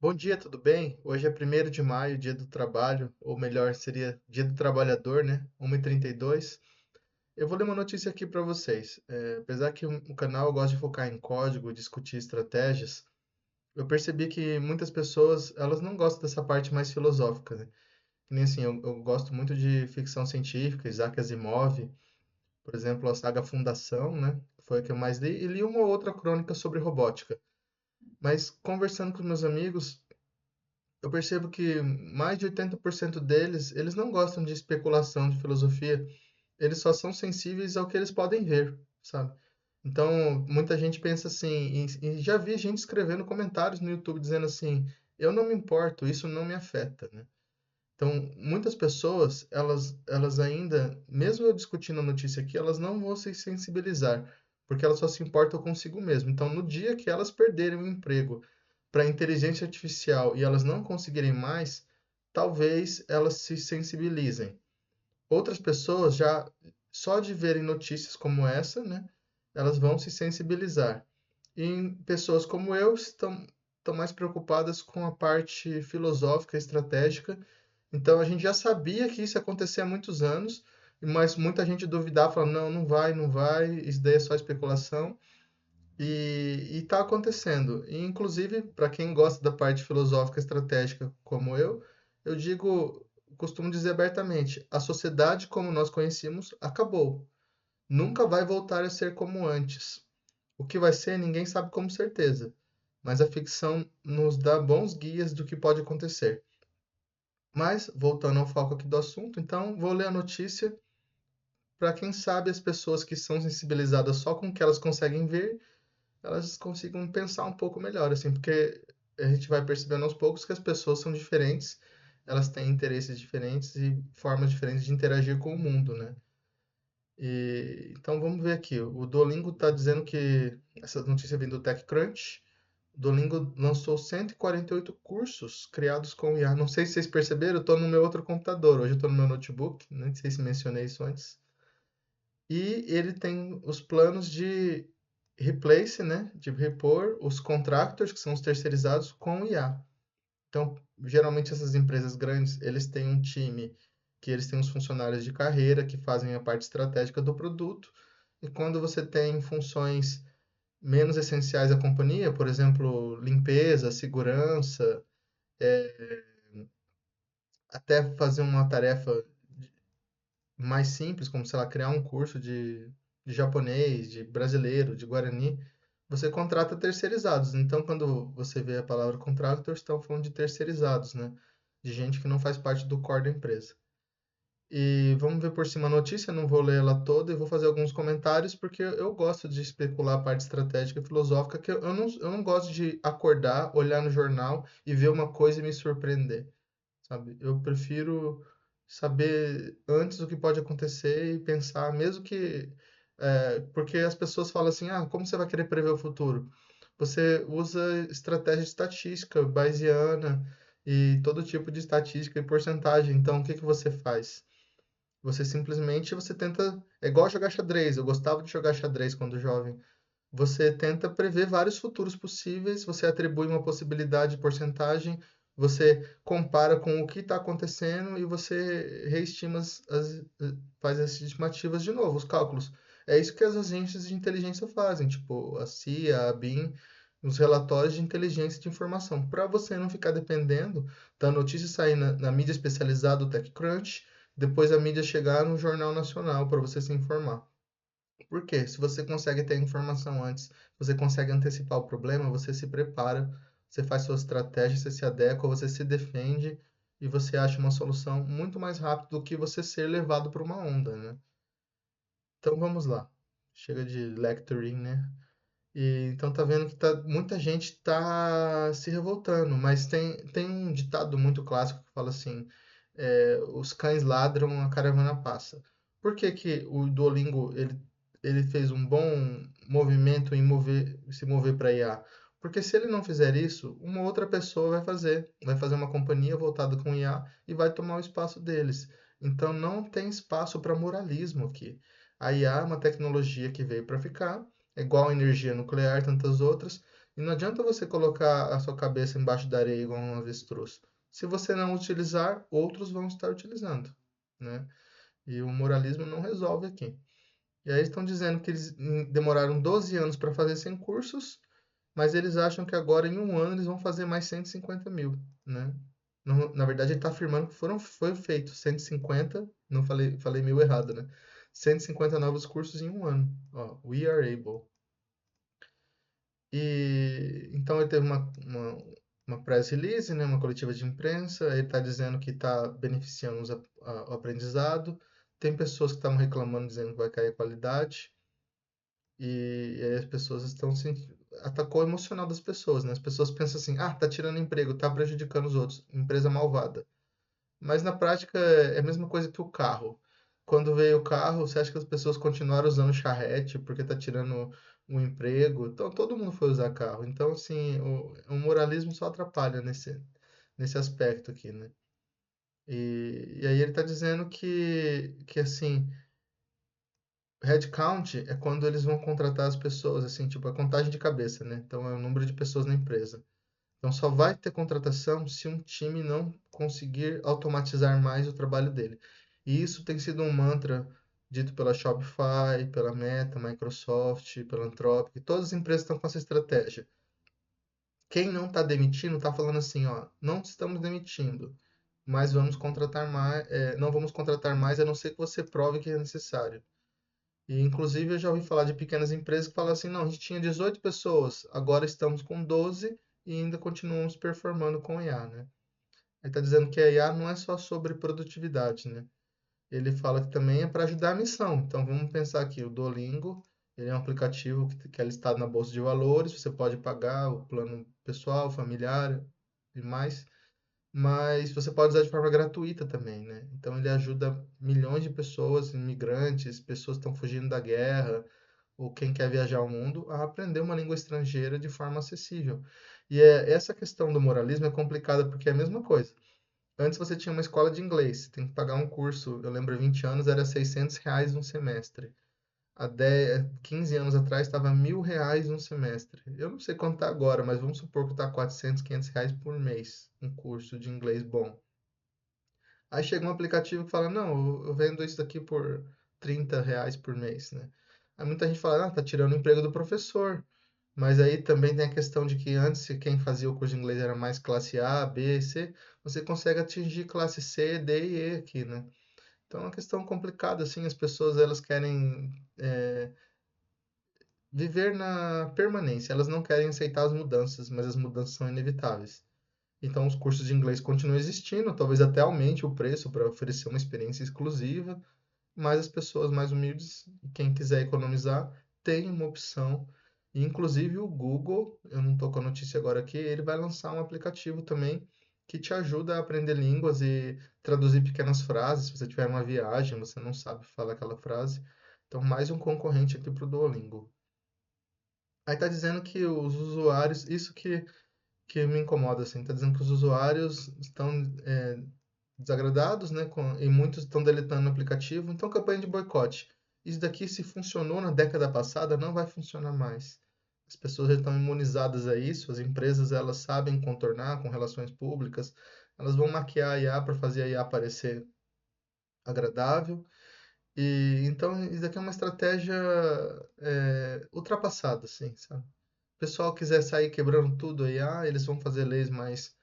Bom dia, tudo bem? Hoje é 1º de maio, dia do trabalho, ou melhor, seria dia do trabalhador, né? 1h32. Eu vou ler uma notícia aqui para vocês. Apesar que o canal gosta de focar em código, discutir estratégias, eu percebi que muitas pessoas, elas não gostam dessa parte mais filosófica, né? Que nem assim, eu gosto muito de ficção científica, Isaac Asimov, por exemplo, a saga Fundação, né? Foi a que eu mais li, e li uma ou outra crônica sobre robótica. Mas conversando com meus amigos, eu percebo que mais de 80% deles, eles não gostam de especulação de filosofia, eles só são sensíveis ao que eles podem ver, sabe? Então, muita gente pensa assim, e já vi gente escrevendo comentários no YouTube dizendo assim, eu não me importo, isso não me afeta, né? Então, muitas pessoas, elas ainda, mesmo eu discutindo a notícia aqui, elas não vão se sensibilizar, porque elas só se importam consigo mesmo. Então, no dia que elas perderem o emprego para a inteligência artificial e elas não conseguirem mais, talvez elas se sensibilizem. Outras pessoas já, só de verem notícias como essa, né, elas vão se sensibilizar. E pessoas como eu estão mais preocupadas com a parte filosófica, estratégica. Então a gente já sabia que isso ia acontecer há muitos anos, mas muita gente duvidava, falando, não, não vai, não vai, isso daí é só especulação. E está acontecendo. E, inclusive, para quem gosta da parte filosófica estratégica como eu digo, costumo dizer abertamente, a sociedade como nós conhecíamos acabou. Nunca vai voltar a ser como antes. O que vai ser, ninguém sabe com certeza, mas a ficção nos dá bons guias do que pode acontecer. Mas, voltando ao foco aqui do assunto, então vou ler a notícia para quem sabe as pessoas que são sensibilizadas só com o que elas conseguem ver, elas consigam pensar um pouco melhor, assim, porque a gente vai percebendo aos poucos que as pessoas são diferentes, elas têm interesses diferentes e formas diferentes de interagir com o mundo, né? Então vamos ver aqui. O Duolingo está dizendo que essa notícia vem do TechCrunch. O Duolingo lançou 148 cursos criados com IA. Não sei se vocês perceberam, eu estou no meu outro computador. Hoje eu estou no meu notebook. Nem sei se mencionei isso antes. E ele tem os planos de replace, né? De repor os contractors, que são os terceirizados, com IA. Então, geralmente essas empresas grandes, eles têm um time que eles têm os funcionários de carreira que fazem a parte estratégica do produto. E quando você tem funções menos essenciais à companhia, por exemplo, limpeza, segurança, até fazer uma tarefa mais simples, como, sei lá, criar um curso de japonês, de brasileiro, de guarani, você contrata terceirizados. Então, quando você vê a palavra contractors, estão falando de terceirizados, né? De gente que não faz parte do core da empresa. E vamos ver por cima a notícia, não vou ler ela toda e vou fazer alguns comentários, porque eu gosto de especular a parte estratégica e filosófica, que eu não gosto de acordar, olhar no jornal e ver uma coisa e me surpreender, sabe? Eu prefiro saber antes o que pode acontecer e pensar, mesmo que. Porque as pessoas falam assim: ah, como você vai querer prever o futuro? Você usa estratégia estatística, bayesiana e todo tipo de estatística e porcentagem. Então, o que que você faz? Você simplesmente você tenta. É igual jogar xadrez. Eu gostava de jogar xadrez quando jovem. Você tenta prever vários futuros possíveis, você atribui uma possibilidade de porcentagem, você compara com o que está acontecendo e você reestima faz as estimativas de novo, os cálculos. É isso que as agências de inteligência fazem, tipo a CIA, a BIM, os relatórios de inteligência de informação, para você não ficar dependendo da notícia sair na mídia especializada do TechCrunch, depois a mídia chegar no Jornal Nacional para você se informar. Por quê? Se você consegue ter a informação antes, você consegue antecipar o problema, você se prepara, você faz sua estratégia, você se adequa, você se defende e você acha uma solução muito mais rápido do que você ser levado por uma onda, né? Então vamos lá. Chega de lecturing, né? Então tá vendo que muita gente tá se revoltando, mas tem um ditado muito clássico que fala assim, os cães ladram, a caravana passa. Por que que o Duolingo ele fez um bom movimento em se mover para IA? Porque se ele não fizer isso, uma outra pessoa vai fazer uma companhia voltada com IA e vai tomar o espaço deles. Então não tem espaço para moralismo aqui. A IA é uma tecnologia que veio para ficar, é igual a energia nuclear e tantas outras. E não adianta você colocar a sua cabeça embaixo da areia igual um avestruz. Se você não utilizar, outros vão estar utilizando, né? E o moralismo não resolve aqui. E aí estão dizendo que eles demoraram 12 anos para fazer 100 cursos, mas eles acham que agora em um ano eles vão fazer mais 150 mil, né? Na verdade, ele está afirmando que foi feito 150, não falei mil errado, né? 150 novos cursos em um ano. Ó, we are able. E então ele teve uma press release, né, uma coletiva de imprensa. Ele está dizendo que está beneficiando o aprendizado. Tem pessoas que estavam reclamando, dizendo que vai cair a qualidade. E aí as pessoas estão se atacou o emocional das pessoas, né? As pessoas pensam assim: ah, tá tirando emprego, tá prejudicando os outros, empresa malvada. Mas na prática é a mesma coisa que o carro. Quando veio o carro, você acha que as pessoas continuaram usando charrete porque tá tirando um emprego? Então todo mundo foi usar carro. Então, assim, o moralismo só atrapalha nesse aspecto aqui, né? E aí ele tá dizendo que assim, headcount é quando eles vão contratar as pessoas, assim, tipo a contagem de cabeça, né? Então é o número de pessoas na empresa. Então só vai ter contratação se um time não conseguir automatizar mais o trabalho dele. E isso tem sido um mantra dito pela Shopify, pela Meta, Microsoft, pela Anthropic. Todas as empresas estão com essa estratégia. Quem não está demitindo está falando assim, ó, não estamos demitindo, mas vamos contratar mais, não vamos contratar mais a não ser que você prove que é necessário. E inclusive eu já ouvi falar de pequenas empresas que falam assim, não, a gente tinha 18 pessoas, agora estamos com 12 e ainda continuamos performando com IA, né? Ele está dizendo que a IA não é só sobre produtividade, né? Ele fala que também é para ajudar a missão. Então vamos pensar aqui, o Duolingo, ele é um aplicativo que é listado na bolsa de valores, você pode pagar o plano pessoal, familiar e mais, mas você pode usar de forma gratuita também, né? Então ele ajuda milhões de pessoas, imigrantes, pessoas que estão fugindo da guerra, ou quem quer viajar ao mundo, a aprender uma língua estrangeira de forma acessível. E essa questão do moralismo é complicada porque é a mesma coisa. Antes você tinha uma escola de inglês, tem que pagar um curso, eu lembro, 20 anos era R$ 600 um semestre. Há 15 anos atrás estava R$ 1.000 um semestre. Eu não sei quanto está agora, mas vamos supor que está 400, R$ 500 por mês, um curso de inglês bom. Aí chega um aplicativo que fala, não, eu vendo isso daqui por R$ 30 por mês, né? Aí muita gente fala, ah, tá tirando o emprego do professor. Mas aí também tem a questão de que antes, quem fazia o curso de inglês era mais classe A, B, C, você consegue atingir classe C, D e E aqui, né? Então é uma questão complicada, assim, as pessoas elas querem viver na permanência, elas não querem aceitar as mudanças, mas as mudanças são inevitáveis. Então os cursos de inglês continuam existindo, talvez até aumente o preço para oferecer uma experiência exclusiva, mas as pessoas mais humildes, quem quiser economizar, tem uma opção. E, inclusive o Google, eu não estou com a notícia agora aqui, ele vai lançar um aplicativo também que te ajuda a aprender línguas e traduzir pequenas frases. Se você tiver uma viagem, você não sabe falar aquela frase. Então, mais um concorrente aqui para o Duolingo. Aí está dizendo que os usuários, isso que me incomoda, assim, está dizendo que os usuários estão desagradados, né, e muitos estão deletando o aplicativo. Então, campanha de boicote. Isso daqui, se funcionou na década passada, não vai funcionar mais. As pessoas já estão imunizadas a isso, as empresas elas sabem contornar com relações públicas, elas vão maquiar a IA para fazer a IA parecer agradável. E então isso daqui é uma estratégia ultrapassada, assim, sabe? O pessoal quiser sair quebrando tudo aí, eles vão fazer leis mais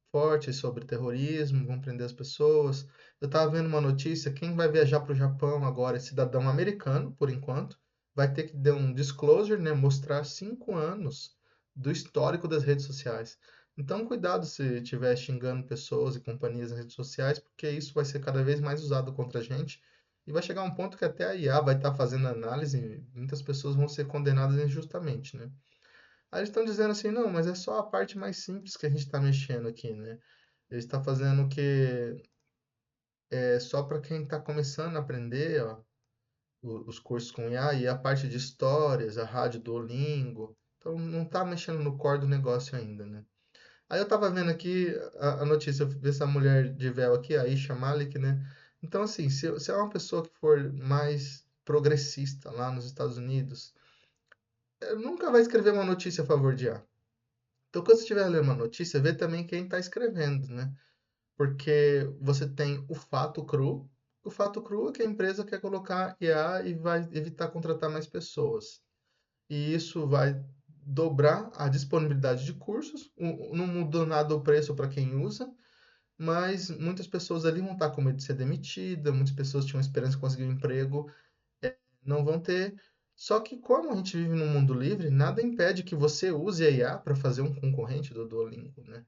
fortes sobre terrorismo, vão prender as pessoas. Eu estava vendo uma notícia, quem vai viajar para o Japão agora é cidadão americano, por enquanto, vai ter que dar um disclosure, né, mostrar 5 anos do histórico das redes sociais. Então, cuidado se estiver xingando pessoas e companhias nas redes sociais, porque isso vai ser cada vez mais usado contra a gente. E vai chegar um ponto que até a IA vai estar fazendo análise e muitas pessoas vão ser condenadas injustamente, né? Aí eles estão dizendo assim, não, mas é só a parte mais simples que a gente está mexendo aqui, né? Ele está fazendo o que é só para quem está começando a aprender, ó, os cursos com IA e a parte de histórias, a rádio Duolingo. Então não está mexendo no core do negócio ainda, né? Aí eu estava vendo aqui a notícia dessa mulher de véu aqui, a Isha Malik, né? Então, assim, se é uma pessoa que for mais progressista lá nos Estados Unidos, nunca vai escrever uma notícia a favor de IA. Então, quando você estiver lendo uma notícia, vê também quem está escrevendo, né? Porque você tem o fato cru. O fato cru é que a empresa quer colocar IA e vai evitar contratar mais pessoas. E isso vai dobrar a disponibilidade de cursos. Não mudou nada o preço para quem usa, mas muitas pessoas ali vão estar com medo de ser demitida, muitas pessoas tinham esperança de conseguir um emprego, não vão ter. Só que como a gente vive num mundo livre, nada impede que você use a IA para fazer um concorrente do Duolingo, né?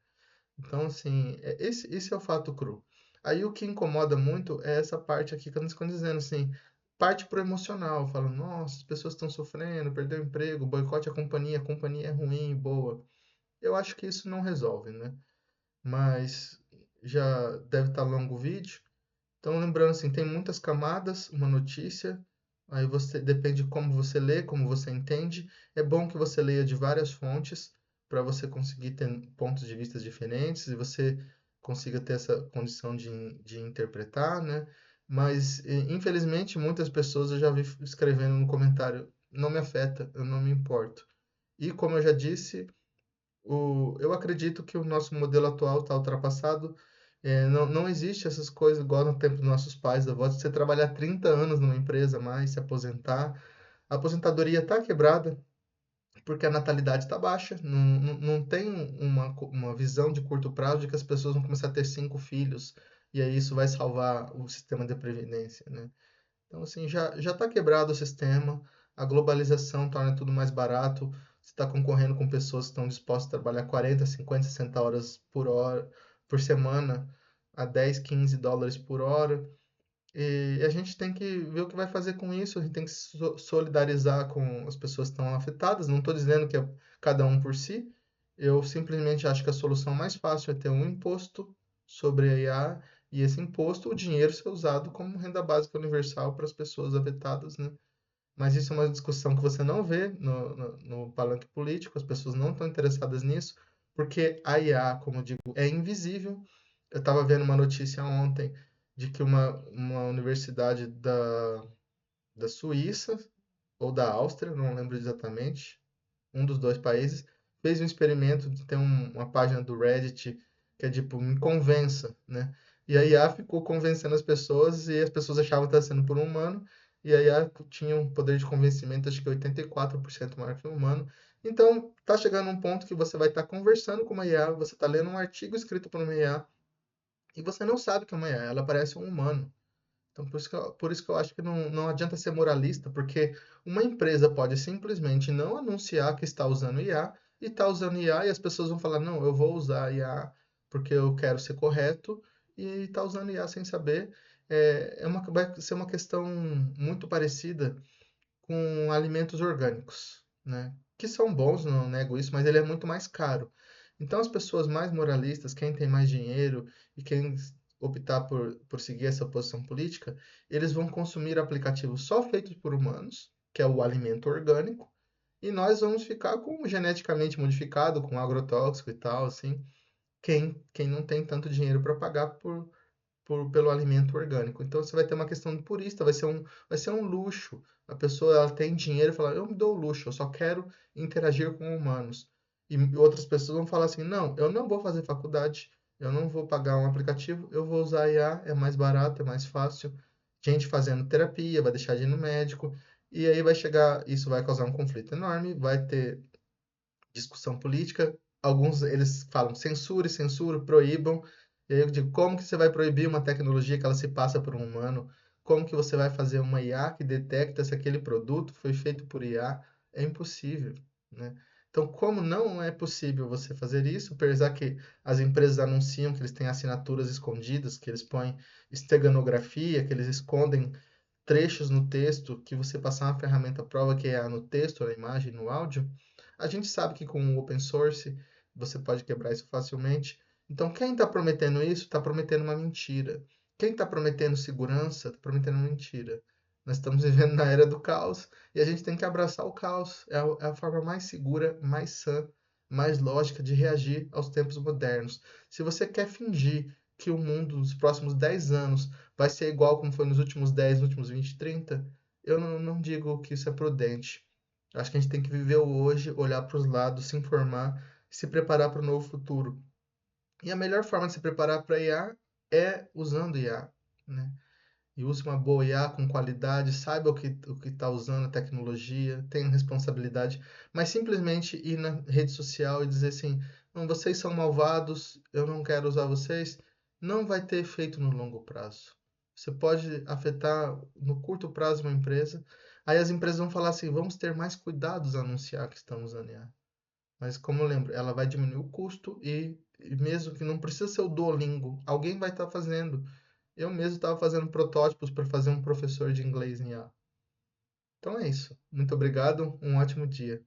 Então, assim, esse é o fato cru. Aí o que incomoda muito é essa parte aqui que eles estão dizendo, assim, parte pro emocional, falando, nossa, as pessoas estão sofrendo, perdeu o emprego, boicote a companhia é ruim, boa. Eu acho que isso não resolve, né? Mas já deve estar longo o vídeo. Então, lembrando assim, tem muitas camadas, uma notícia, aí você depende de como você lê, como você entende. É bom que você leia de várias fontes para você conseguir ter pontos de vista diferentes e você consiga ter essa condição de interpretar, né? Mas, infelizmente, muitas pessoas eu já vi escrevendo no comentário, não me afeta, eu não me importo. E como eu já disse, eu acredito que o nosso modelo atual está ultrapassado. Não existe essas coisas igual no tempo dos nossos pais, avós, de você trabalhar 30 anos numa empresa mais, se aposentar. A aposentadoria está quebrada porque a natalidade está baixa. Não tem uma visão de curto prazo de que as pessoas vão começar a ter 5 filhos e aí isso vai salvar o sistema de previdência, né? Então, assim, já está quebrado o sistema, a globalização torna tudo mais barato, você está concorrendo com pessoas que estão dispostas a trabalhar 40, 50, 60 horas por hora, por semana, a 10, 15 dólares por hora. E a gente tem que ver o que vai fazer com isso, a gente tem que se solidarizar com as pessoas que estão afetadas. Não estou dizendo que é cada um por si, eu simplesmente acho que a solução mais fácil é ter um imposto sobre a IA e esse imposto, o dinheiro ser usado como renda básica universal para as pessoas afetadas, né? Mas isso é uma discussão que você não vê no palanque político, as pessoas não estão interessadas nisso, porque a IA, como eu digo, é invisível. Eu estava vendo uma notícia ontem de que uma universidade da Suíça ou da Áustria, não lembro exatamente, um dos dois países, fez um experimento de ter uma página do Reddit que é tipo, me convença, né? E a IA ficou convencendo as pessoas e as pessoas achavam que estava sendo por um humano, e a IA tinha um poder de convencimento, acho que 84% maior que o humano. Então, tá chegando um ponto que você vai estar conversando com uma IA, você está lendo um artigo escrito por uma IA, e você não sabe que é uma IA, ela parece um humano. Então, por isso que eu acho que não adianta ser moralista, porque uma empresa pode simplesmente não anunciar que está usando IA e está usando IA e as pessoas vão falar, não, eu vou usar IA porque eu quero ser correto e está usando IA sem saber. Vai ser uma questão muito parecida com alimentos orgânicos, né? Que são bons, não nego isso, mas ele é muito mais caro. Então, as pessoas mais moralistas, quem tem mais dinheiro e quem optar por seguir essa posição política, eles vão consumir aplicativos só feitos por humanos, que é o alimento orgânico, e nós vamos ficar com o geneticamente modificado, com agrotóxico e tal, assim, quem não tem tanto dinheiro para pagar pelo alimento orgânico. Então você vai ter uma questão de purista, vai ser um luxo. A pessoa ela tem dinheiro e fala, eu me dou o luxo, eu só quero interagir com humanos. E outras pessoas vão falar assim, não, eu não vou fazer faculdade, eu não vou pagar um aplicativo, eu vou usar IA, é mais barato, é mais fácil. Gente fazendo terapia, vai deixar de ir no médico, e aí vai chegar, isso vai causar um conflito enorme, vai ter discussão política. Alguns eles falam censure, censura, proíbam. E aí eu digo, como que você vai proibir uma tecnologia que ela se passa por um humano? Como que você vai fazer uma IA que detecta se aquele produto foi feito por IA? É impossível, né? Então, como não é possível você fazer isso, apesar que as empresas anunciam que eles têm assinaturas escondidas, que eles põem esteganografia, que eles escondem trechos no texto, que você passar uma ferramenta prova que é no texto, na imagem, no áudio, a gente sabe que com o open source você pode quebrar isso facilmente. Então, quem está prometendo isso está prometendo uma mentira. Quem está prometendo segurança está prometendo uma mentira. Nós estamos vivendo na era do caos e a gente tem que abraçar o caos. É a forma mais segura, mais sã, mais lógica de reagir aos tempos modernos. Se você quer fingir que o mundo nos próximos 10 anos vai ser igual como foi nos últimos 10, nos últimos 20, 30, eu não digo que isso é prudente. Acho que a gente tem que viver o hoje, olhar para os lados, se informar. se preparar para o novo futuro. E a melhor forma de se preparar para IA é usando IA, né? E use uma boa IA com qualidade, saiba o que está usando a tecnologia, tenha responsabilidade, mas simplesmente ir na rede social e dizer assim, não, vocês são malvados, eu não quero usar vocês, não vai ter efeito no longo prazo. Você pode afetar no curto prazo uma empresa, aí as empresas vão falar assim, vamos ter mais cuidados a anunciar que estamos usando IA. Mas como eu lembro, ela vai diminuir o custo e mesmo que não precisa ser o Duolingo, alguém vai estar fazendo. Eu mesmo estava fazendo protótipos para fazer um professor de inglês em IA. Então é isso. Muito obrigado, um ótimo dia.